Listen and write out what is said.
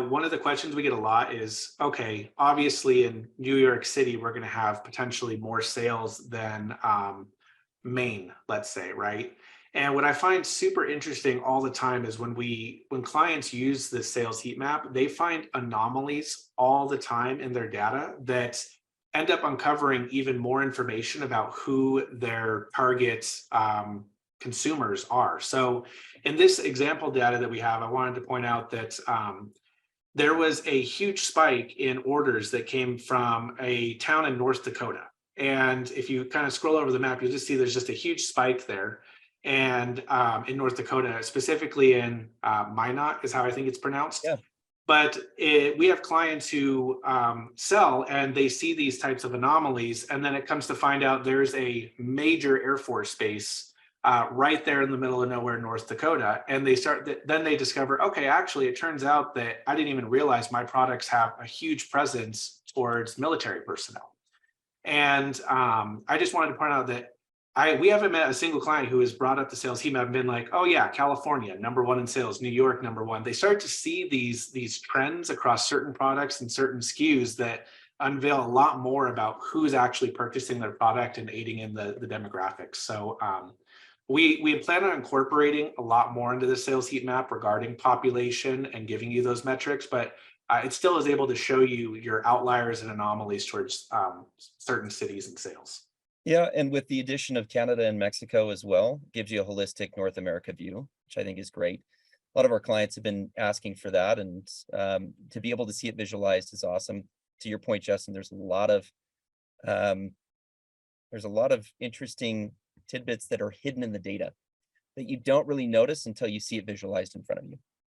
one of the questions we get a lot is, okay, obviously in New York City, we're going to have potentially more sales than Maine, let's say, right? And what I find super interesting all the time is when clients use the sales heat map, they find anomalies all the time in their data that end up uncovering even more information about who their target consumers are. So in this example data that we have, I wanted to point out that there was a huge spike in orders that came from a town in North Dakota. And if you kind of scroll over the map, you'll just see there's just a huge spike there. And in North Dakota, specifically in Minot is how I think it's pronounced. Yeah. But we have clients who sell and they see these types of anomalies. And then it comes to find out there's a major Air Force base right there in the middle of nowhere, North Dakota. And then they discover, okay, actually, it turns out that I didn't even realize my products have a huge presence towards military personnel. And I just wanted to point out that we haven't met a single client who has brought up the sales heat map and been like, oh yeah, California, #1 in sales, New York, #1. They start to see these trends across certain products and certain SKUs that unveil a lot more about who's actually purchasing their product and aiding in the demographics. So we plan on incorporating a lot more into the sales heat map regarding population and giving you those metrics, but it still is able to show you your outliers and anomalies towards certain cities and sales. Yeah, and with the addition of Canada and Mexico as well, gives you a holistic North America view, which I think is great. A lot of our clients have been asking for that, and to be able to see it visualized is awesome. To your point, Justin, there's a lot of interesting tidbits that are hidden in the data that you don't really notice until you see it visualized in front of you.